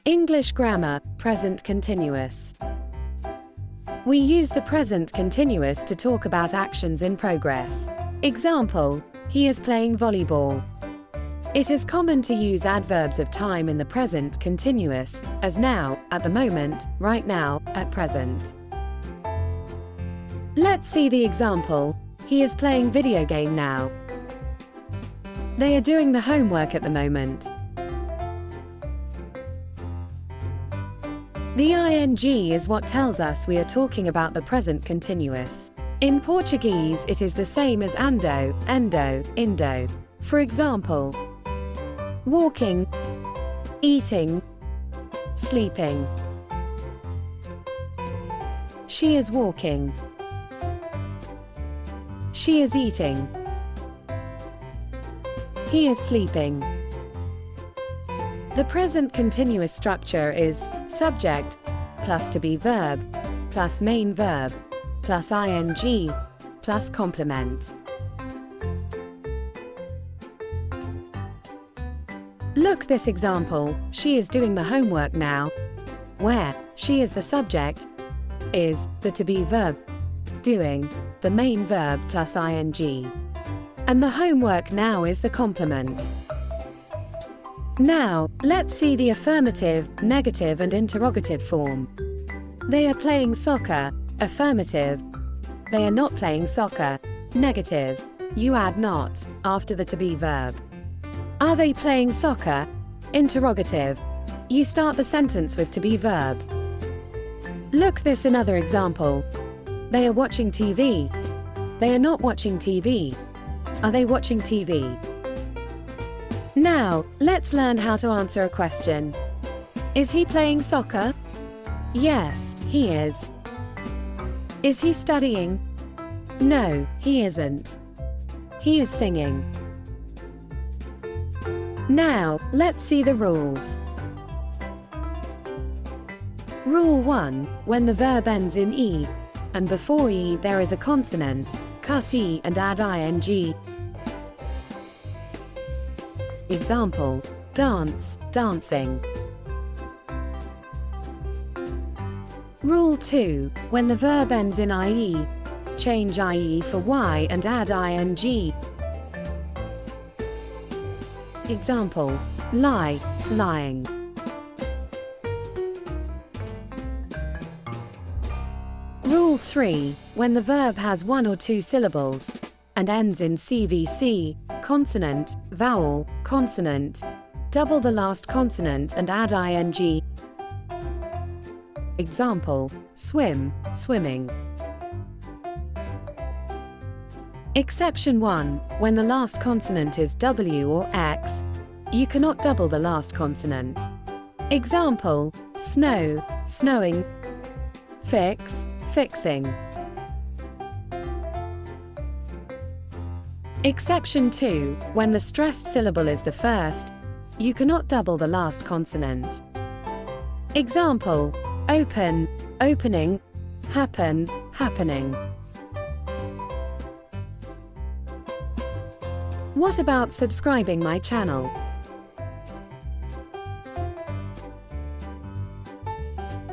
English grammar, present continuous. We use the present continuous to talk about actions in progress. Example, he is playing volleyball. It is common to use adverbs of time in the present continuous, as now, at the moment, right now, at present. Let's see the example. He is playing video game now. They are doing the homework at the moment. The ing is what tells us we are talking about the present continuous. In Portuguese, it is the same as ando, endo, indo. For example, walking, eating, sleeping. She is walking. She is eating. He is sleeping. The present continuous structure is subject plus to be verb plus main verb plus ing plus complement. Look this example, she is doing the homework now, where she is the subject, is the to be verb, doing, the main verb plus ing, and the homework now is the complement. Now, let's see the affirmative, negative and interrogative form. They are playing soccer, affirmative. They are not playing soccer, negative. You add not, after the to be verb. Are they playing soccer? Interrogative. You start the sentence with to be verb. Look this another example. They are watching TV. They are not watching TV. Are they watching TV? Now, let's learn how to answer a question. Is he playing soccer? Yes, he is. Is he studying? No, he isn't. He is singing. Now, let's see the rules. Rule 1. When the verb ends in E, and before E there is a consonant, cut E and add ing. Example, dance, dancing. Rule 2. When the verb ends in IE, change IE for Y and add ing. Example, lie, lying. Rule 3. When the verb has one or two syllables, and ends in CVC, consonant, vowel, consonant, double the last consonant and add ing. Example, swim, swimming. Exception 1. When the last consonant is W or X, you cannot double the last consonant. Example, snow, snowing. Fix, fixing. Exception 2. When the stressed syllable is the first, you cannot double the last consonant. Example, open, opening, happen, happening. What about subscribing my channel?